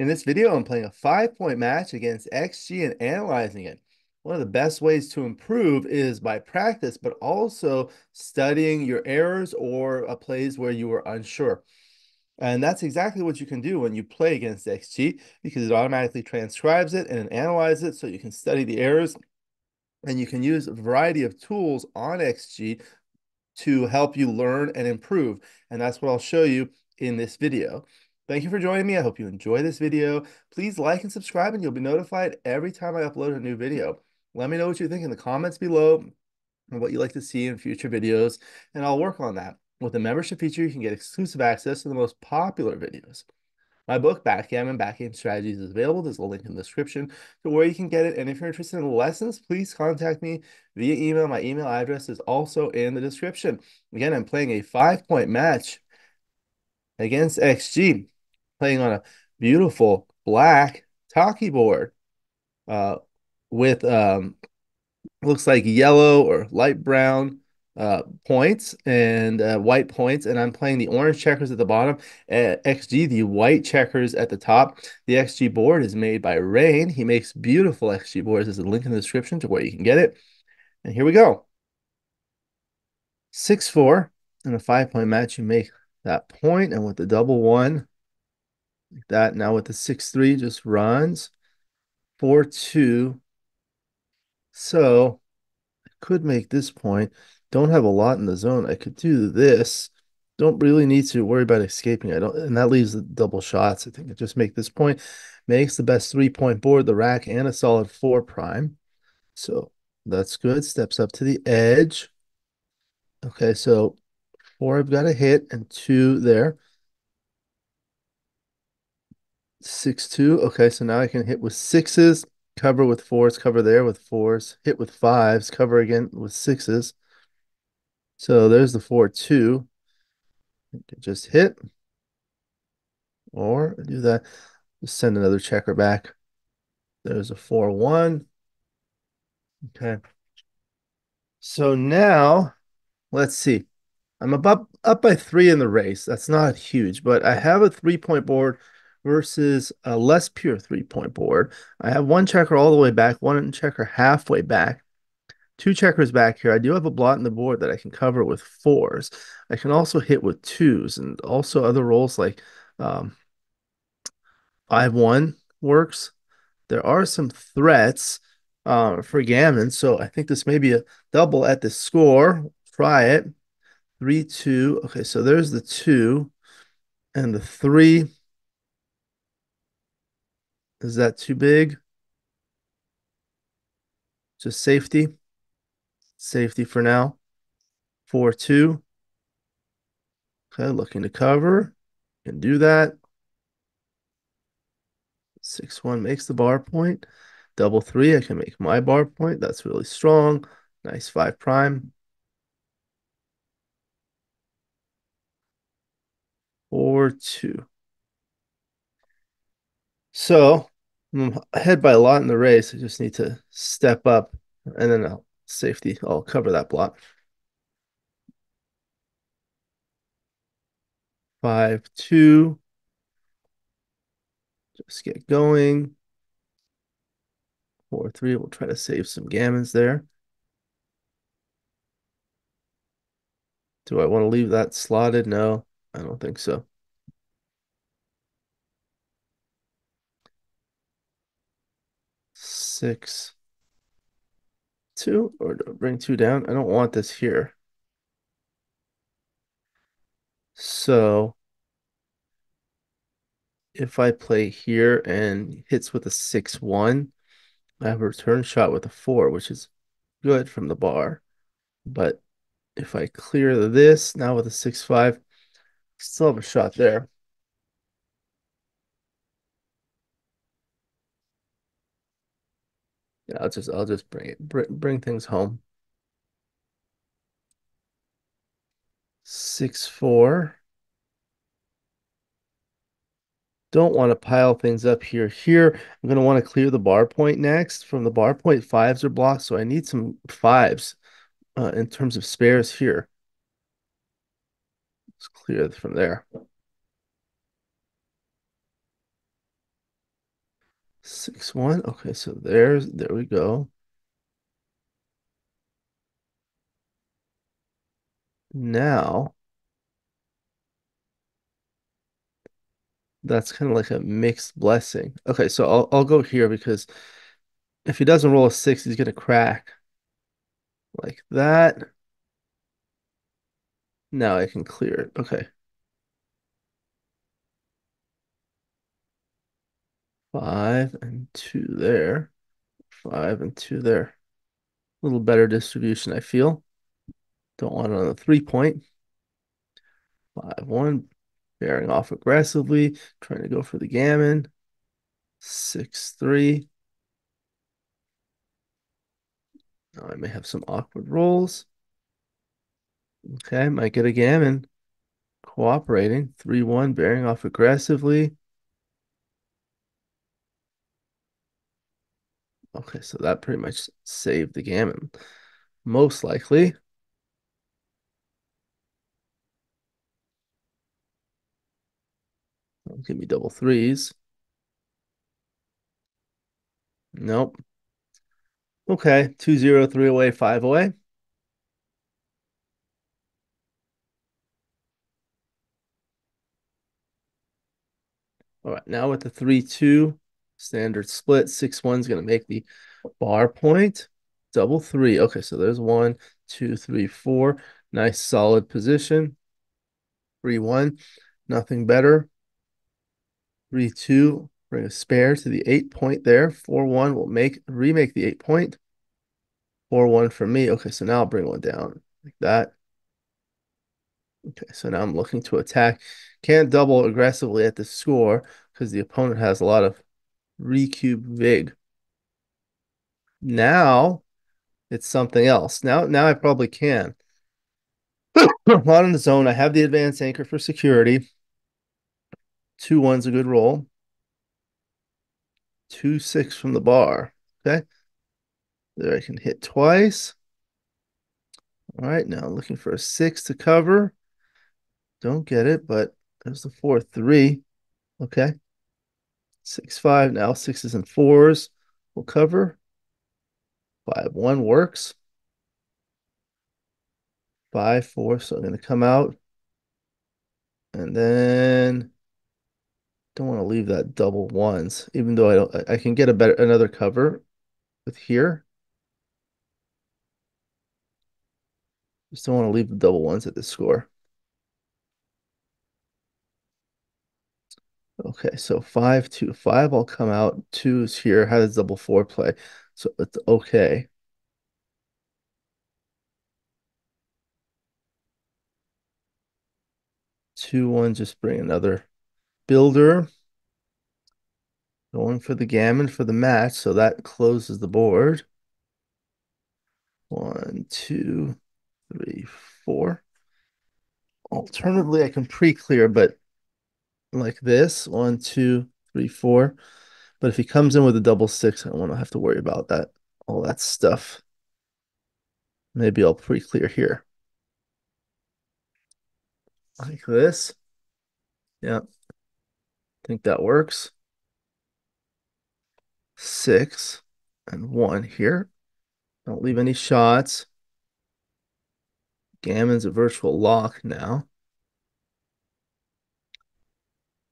In this video, I'm playing a 5-point match against XG and analyzing it. One of the best ways to improve is by practice, but also studying your errors or plays where you were unsure. And that's exactly what you can do when you play against XG because it automatically transcribes it and analyzes it so you can study the errors and you can use a variety of tools on XG to help you learn and improve. And that's what I'll show you in this video. Thank you for joining me. I hope you enjoy this video. Please like and subscribe and you'll be notified every time I upload a new video. Let me know what you think in the comments below and what you'd like to see in future videos, and I'll work on that. With the membership feature, you can get exclusive access to the most popular videos. My book, Backgammon, Backgame Strategies, is available. There's a link in the description to where you can get it. And if you're interested in lessons, please contact me via email. My email address is also in the description. Again, I'm playing a 5-point match against XG, playing on a beautiful black talkie board uh, with looks like yellow or light brown points and white points, and I'm playing the orange checkers at the bottom, XG the white checkers at the top. The XG board is made by Rain. He makes beautiful XG boards. There's a link in the description to where you can get it. And here we go. 6-4 in a 5-point match. You make that point, and with the double one, like that. Now with the 6-3, just runs 4-2. So could make this point. Don't have a lot in the zone. I could do this. Don't really need to worry about escaping. I don't, and that leaves the double shots. I think I just make this point. Makes the best 3-point board, the rack, and a solid 4 prime. So that's good. Steps up to the edge. Okay, so 4 I've got a hit and 2 there. 6-2. Okay, so now I can hit with 6s, cover with 4s, cover there with 4s, hit with 5s, cover again with 6s. So there's the 4-2. Just hit, or do that. Just send another checker back. There's a 4-1. Okay. So now let's see. I'm about up by 3 in the race. That's not huge, but I have a 3-point board versus a less pure 3-point board. I have one checker all the way back, one checker halfway back, 2 checkers back here. I do have a blot in the board that I can cover with 4s. I can also hit with 2s and also other rolls like 5-1 works. There are some threats for Gammon, so I think this may be a double at the score. Try it. 3-2. Okay, so there's the 2 and the 3. Is that too big? Just safety. Safety for now. 4-2. Okay, looking to cover. Can do that. 6-1 makes the bar point. Double 3, I can make my bar point. That's really strong. Nice 5 prime. 4-2. So I'm ahead by a lot in the race. I just need to step up and then I'll cover that block. 5-2. Just get going. 4-3. We'll try to save some gammons there. Do I want to leave that slotted? No, I don't think so. 6-2, or bring 2 down. I don't want this here. So if I play here and hits with a 6-1, I have a return shot with a 4, which is good from the bar. But if I clear this now with a 6-5, still have a shot there. Yeah, I'll just bring things home. 6-4. Don't want to pile things up here. Here, I'm going to want to clear the bar point next. From the bar point, 5s are blocked, so I need some 5s in terms of spares here. Let's clear from there. 6-1. Okay, so there we go. Now that's kind of like a mixed blessing. Okay, so I'll go here because if he doesn't roll a six, he's gonna crack like that. Now I can clear it. Okay. 5 and 2 there. 5 and 2 there. A little better distribution, I feel. Don't want it on the 3 point. 5-1. Bearing off aggressively. Trying to go for the gammon. 6-3. Now I may have some awkward rolls. Okay, might get a gammon. Cooperating. 3-1. Bearing off aggressively. Okay, so that pretty much saved the gammon. Most likely. Give me double threes. Nope. Okay, 2-0, 3 away, 5 away. All right, now with the 3-2 standard split, 6-1 is going to make the bar point. Double three. Okay, so there's 1, 2, 3, 4. Nice solid position. 3-1, nothing better. 3-2, bring a spare to the 8 point there. 4-1 will remake the 8 point. 4-1 for me. Okay, so now I'll bring one down like that. Okay, so now I'm looking to attack. Can't double aggressively at the score because the opponent has a lot of recube vig. Now it's something else. Now I probably can. Not in the zone. I have the advanced anchor for security. 2-1's a good roll. 2-6 from the bar. Okay. There I can hit twice. All right, now looking for a 6 to cover. Don't get it, but there's the 4-3. Okay. 6-5. Now sixes and fours will cover. 5-1 works. 5-4. So I'm going to come out. And then don't want to leave that double ones, even though I can get another cover with here. Just don't want to leave the double ones at the score. Okay, so 5-2-5. I'll come out. Twos here. How does double four play? So it's okay. 2-1, just bring another builder. Going for the gammon for the match, so that closes the board. 1, 2, 3, 4. Alternatively, I can pre-clear, but like this, 1, 2, 3, 4. But if he comes in with a double six, I don't want to have to worry about that, all that stuff. Maybe I'll pre-clear here. Like this. Yeah, I think that works. 6 and 1 here. Don't leave any shots. Gammon's a virtual lock now.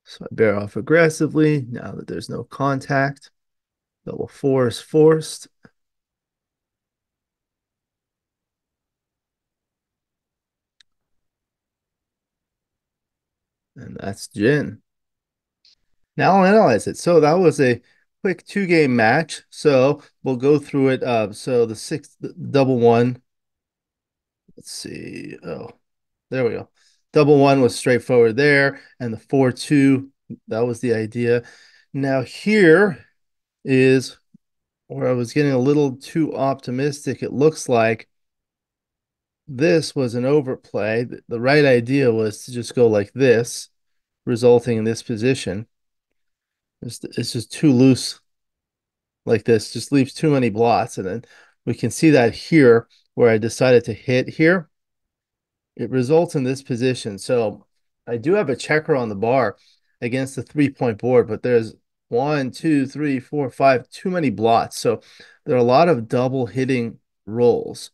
So I bear off aggressively now that there's no contact. Double four is forced. And that's Jin. Now I'll analyze it. So that was a quick 2 game match. So we'll go through it. So the double one. Let's see. Oh, there we go. Double one was straightforward there. And the 4-2, that was the idea. Now here is where I was getting a little too optimistic. It looks like this was an overplay. The right idea was to just go like this, resulting in this position. It's just too loose like this, just leaves too many blots. And then we can see that here where I decided to hit here. It results in this position. So I do have a checker on the bar against the 3 point board, but there's one, two, three, four, five, too many blots. So there are a lot of double hitting rolls.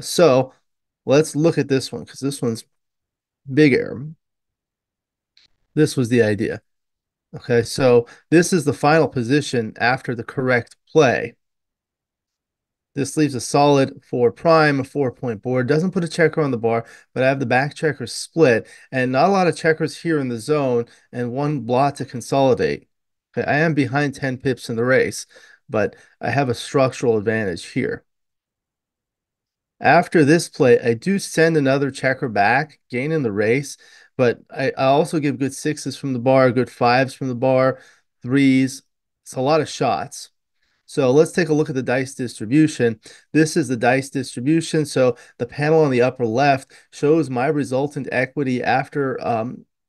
So let's look at this one because this one's bigger. This was the idea. Okay, so this is the final position after the correct play. This leaves a solid four prime, a 4-point board. Doesn't put a checker on the bar, but I have the back checker split and not a lot of checkers here in the zone and one blot to consolidate. Okay, I am behind 10 pips in the race, but I have a structural advantage here. After this play, I do send another checker back, gain in the race, but I also give good sixes from the bar, good fives from the bar, threes. It's a lot of shots. So let's take a look at the dice distribution. This is the dice distribution. So the panel on the upper left shows my resultant equity after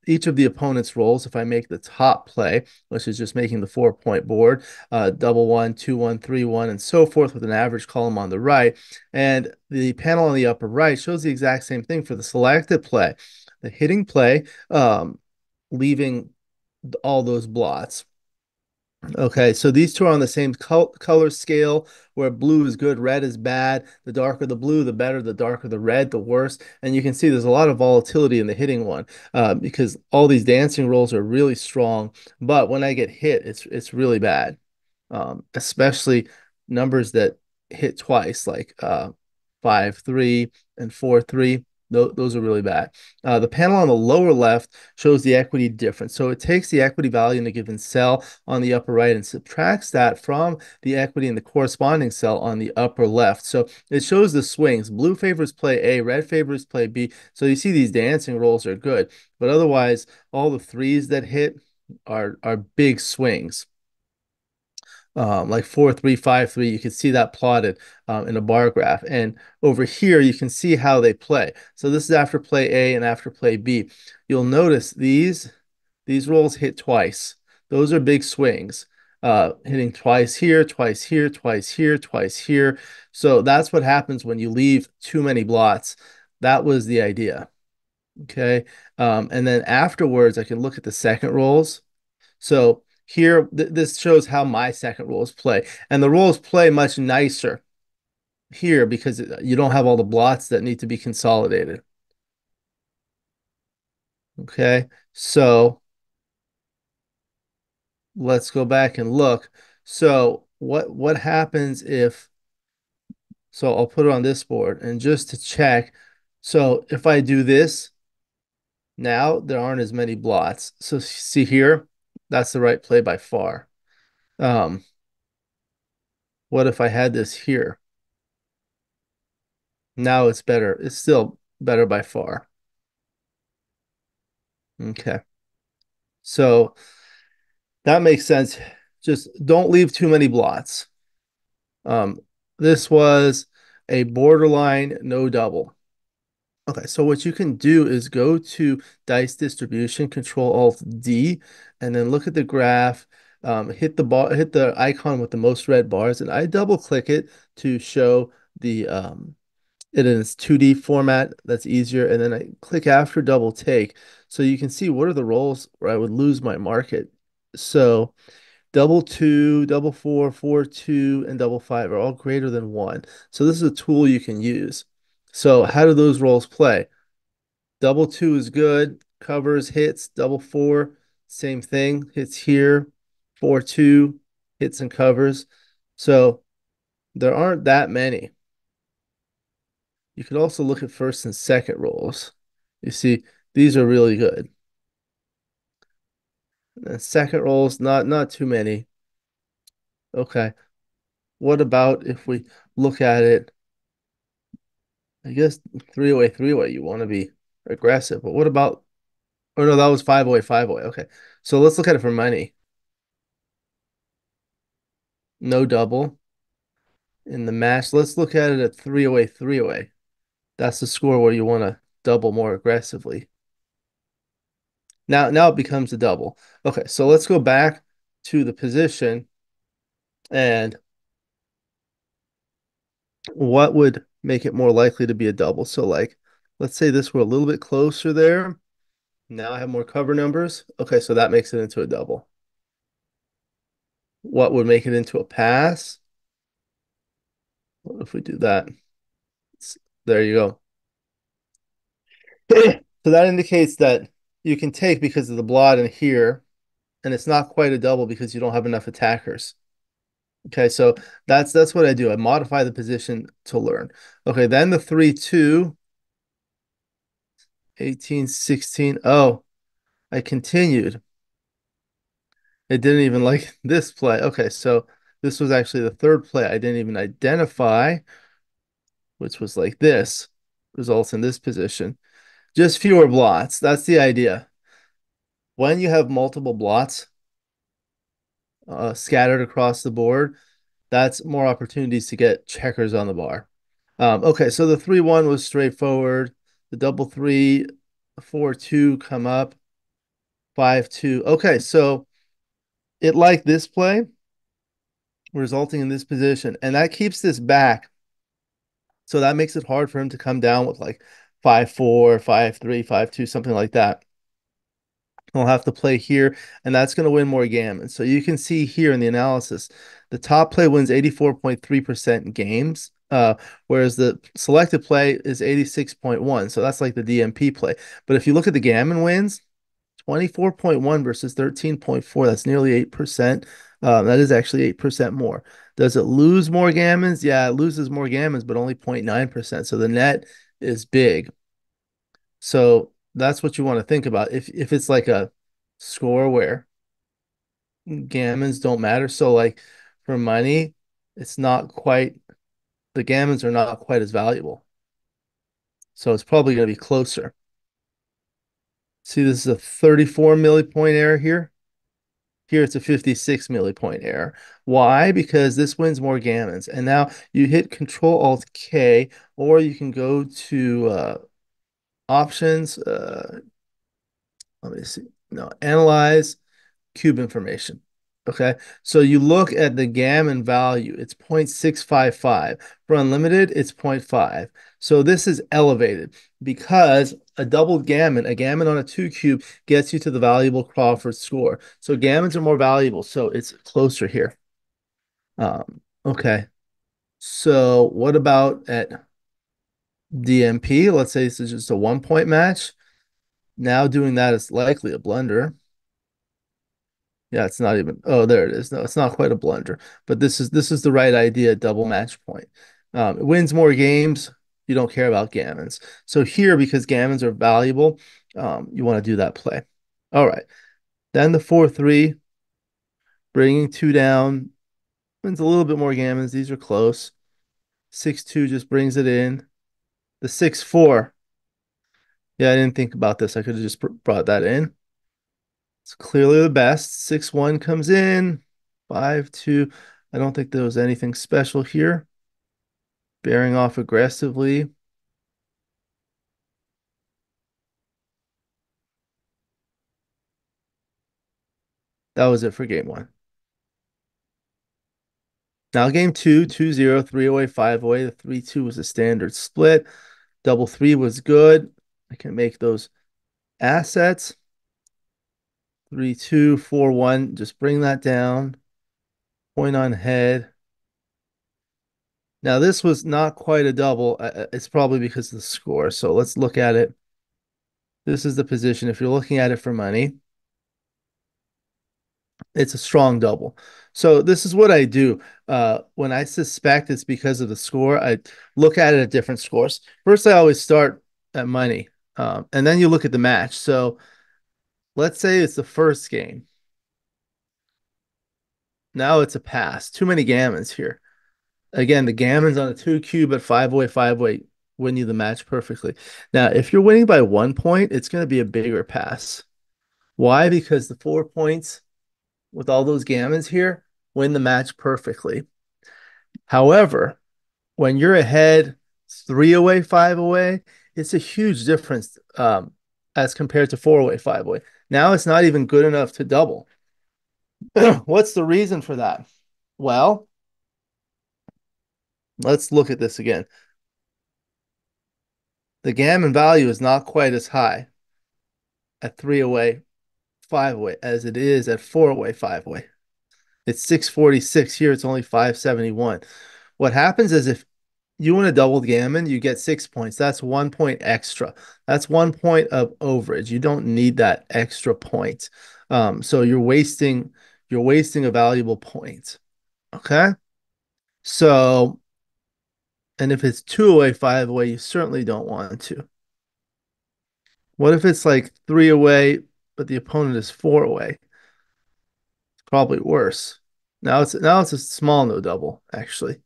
each of the opponent's rolls. If I make the top play, which is just making the 4-point board, double one, 2-1, 3-1, and so forth with an average column on the right. And the panel on the upper right shows the exact same thing for the selected play. The hitting play, leaving all those blots. Okay, so these two are on the same color scale where blue is good, red is bad. The darker the blue, the better. The darker the red, the worse. And you can see there's a lot of volatility in the hitting one because all these dancing rolls are really strong. But when I get hit, it's really bad, especially numbers that hit twice, like 5-3 and 4-3. Those are really bad. The panel on the lower left shows the equity difference. So it takes the equity value in a given cell on the upper right and subtracts that from the equity in the corresponding cell on the upper left. So it shows the swings. Blue favors play A, red favors play B. So you see these dancing rolls are good, but otherwise all the threes that hit are big swings. Like 4-3, 5-3. You can see that plotted in a bar graph. And over here, you can see how they play. So this is after play A and after play B. You'll notice these rolls hit twice. Those are big swings. Hitting twice here, twice here, twice here, twice here. So that's what happens when you leave too many blots. That was the idea. Okay. And then afterwards, I can look at the second rolls. So here, this shows how my second rolls play. And the rolls play much nicer here because you don't have all the blots that need to be consolidated. Okay, so let's go back and look. So what happens if, so I'll put it on this board and just to check. So if I do this, now there aren't as many blots. So see here, that's the right play by far. Um, what if I had this here? Now it's better. It's still better by far. Okay. So that makes sense. Just don't leave too many blots. Um, this was a borderline no double. Okay, so what you can do is go to dice distribution, Control Alt D, and then look at the graph, hit the bar, hit the icon with the most red bars, and I double click it to show the it in its 2D format. That's easier. And then I click after double take. So you can see what are the rolls where I would lose my market. So double two, double four, 4-2, and double five are all greater than one. So this is a tool you can use. So how do those rolls play? Double two is good, covers, hits, double four, same thing, hits here, 4-2, hits and covers. So there aren't that many. You could also look at first and second rolls. You see, these are really good. And second rolls, not too many. Okay. What about if we look at it? I guess three-way, three-way, you want to be aggressive. But what about, oh no, that was five-way, five-way. Okay. So let's look at it for money. No double in the match. Let's look at it at three-way, three-way. That's the score where you want to double more aggressively. Now it becomes a double. Okay, so let's go back to the position and what would make it more likely to be a double? So like, let's say this were a little bit closer there. Now I have more cover numbers. Okay, so that makes it into a double. What would make it into a pass? What if we do that? There you go. So that indicates that you can take because of the blot in here, and it's not quite a double because you don't have enough attackers. Okay, so that's what I do. I modify the position to learn. Okay, then the 3-2, 18, 16. Oh, I continued. It didn't even like this play. Okay, so this was actually the third play I didn't even identify, which was like this, results in this position. Just fewer blots. That's the idea. When you have multiple blots scattered across the board, that's more opportunities to get checkers on the bar. Okay, so the 3-1 was straightforward. The double three, 4-2 come up, 5-2. Okay, so it liked this play, resulting in this position, and that keeps this back. So that makes it hard for him to come down with like 5-4, 5-3, 5-2, something like that. He'll have to play here, and that's going to win more gammons. So you can see here in the analysis, the top play wins 84.3% in games, whereas the selected play is 86.1. So that's like the DMP play. But if you look at the gammon wins, 24.1 versus 13.4, that's nearly 8%. That is actually 8% more. Does it lose more gammons? Yeah, it loses more gammons, but only 0.9%. So the net is big. So that's what you want to think about. If it's like a score where gammons don't matter, so like for money, it's not quite the gammons are not quite as valuable. So it's probably going to be closer. See, this is a 34 millipoint error here. Here it's a 56 millipoint error. Why? Because this wins more gammons. And now you hit Control Alt K, or you can go to options. Let me see. No, analyze cube information. Okay. So you look at the gammon value, it's 0.655. For unlimited, it's 0.5. So this is elevated because a doubled gammon, a gammon on a 2 cube, gets you to the valuable Crawford score. So gammons are more valuable. So it's closer here. Okay. So what about at DMP? Let's say this is just a 1 point match. Now doing that is likely a blunder. Yeah, it's not even. Oh, there it is. No, it's not quite a blunder, but this is the right idea. Double match point. It wins more games. You don't care about gammons. So here, because gammons are valuable, you want to do that play. All right. Then the 4-3, bringing two down, wins a little bit more gammons. These are close. 6-2 just brings it in. The 6-4. Yeah, I didn't think about this. I could have just brought that in. It's clearly the best. 6-1 comes in. 5-2. I don't think there was anything special here. Bearing off aggressively. That was it for game one. Now game two, 2-0, 3 away, 5 away. The 3-2 was a standard split. Double three was good. I can make those assets. 3-2, 4-1. Just bring that down. Point on head. Now this was not quite a double. It's probably because of the score. So let's look at it. This is the position. If you're looking at it for money, it's a strong double. So this is what I do. When I suspect it's because of the score, I look at it at different scores. First, I always start at money, and then you look at the match. So let's say it's the first game. Now it's a pass. Too many gammons here. Again, the gammons on a 2 cube at 5 away, 5 away win you the match perfectly. Now, if you're winning by 1 point, it's going to be a bigger pass. Why? Because the 4 points with all those gammons here win the match perfectly. However, when you're ahead 3 away, 5 away, it's a huge difference as compared to 4 away, 5 away. Now it's not even good enough to double. What's the reason for that? Well, let's look at this again. The gammon value is not quite as high at 3 away, 5 away as it is at 4 away, 5 away. It's 646 here. It's only 571. What happens is if you want a double gammon, you get 6 points. That's 1 point extra. That's 1 point of overage. You don't need that extra point. So you're wasting a valuable point. Okay. So, and if it's two away, five away, you certainly don't want to. What if it's like three away, but the opponent is four away? Probably worse. Now it's a small no double, actually,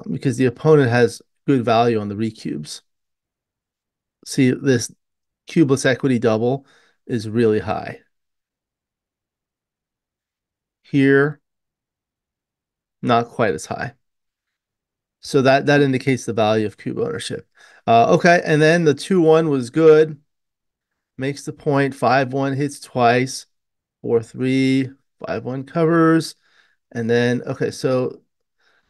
because the opponent has good value on the recubes. See, this cubeless equity double is really high. Here, not quite as high. So that indicates the value of cube ownership. Okay, and then the 2-1 was good. Makes the point. 5-1 hits twice. 4-3, 5-1 covers. And then, okay, so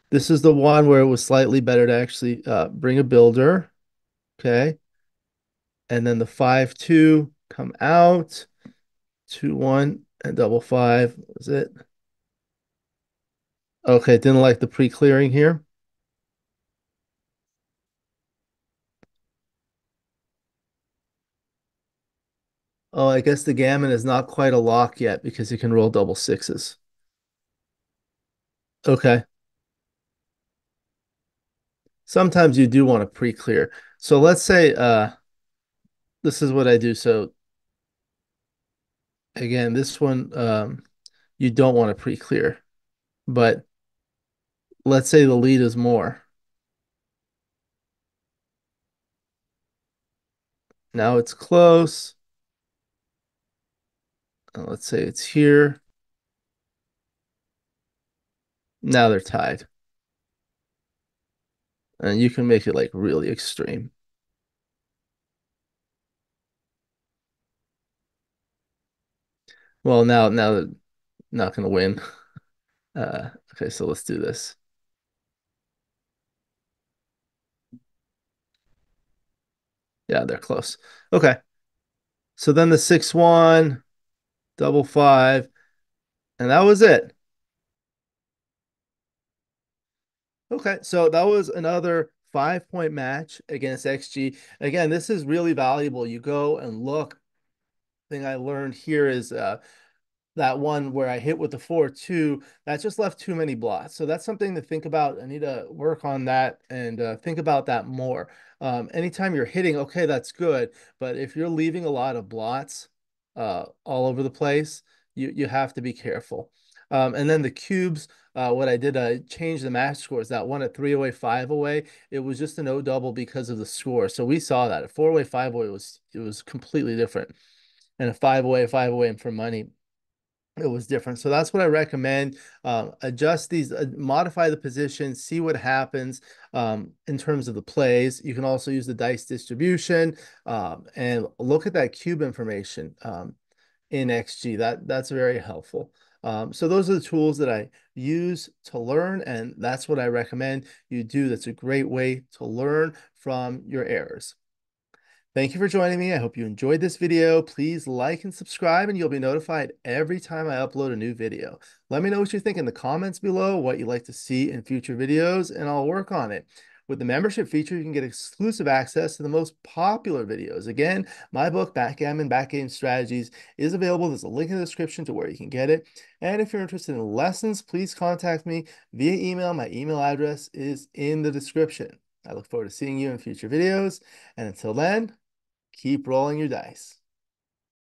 this is the one where it was slightly better to actually bring a builder. Okay. And then the 5-2 come out. 2-1 and double five. Was it? Okay, didn't like the pre-clearing here. Oh, I guess the gammon is not quite a lock yet because you can roll double sixes. Okay. Sometimes you do want to pre-clear. So let's say this is what I do. So again, this one you don't want to pre-clear, but let's say the lead is more. Now it's close. Let's say it's here. Now they're tied. And you can make it like really extreme. Well, now they're not gonna win. Okay, so let's do this. Yeah, they're close. Okay. So then the 6-1, double five, and that was it. Okay, so that was another 5 point match against XG. Again, this is really valuable. You go and look. Thing I learned here is that one where I hit with the 4-2, that just left too many blots. So that's something to think about. I need to work on that and think about that more. Anytime you're hitting, okay, that's good. But if you're leaving a lot of blots all over the place, you have to be careful. And then the cubes, what I did, I changed the match scores. That one at 3 away, 5 away, it was just a no double because of the score. So we saw that at 4 away, 5 away it was completely different. And a 5 away, and for money it was different. So that's what I recommend. Adjust these, modify the position, see what happens in terms of the plays. You can also use the dice distribution and look at that cube information in XG. That's very helpful. So those are the tools that I use to learn, and that's what I recommend you do. That's a great way to learn from your errors. Thank you for joining me. I hope you enjoyed this video. Please like and subscribe, and you'll be notified every time I upload a new video. Let me know what you think in the comments below, what you'd like to see in future videos, and I'll work on it. With the membership feature, you can get exclusive access to the most popular videos. Again, my book, Backgammon, Backgame Strategies, is available. There's a link in the description to where you can get it. And if you're interested in lessons, please contact me via email. My email address is in the description. I look forward to seeing you in future videos. And until then, keep rolling your dice.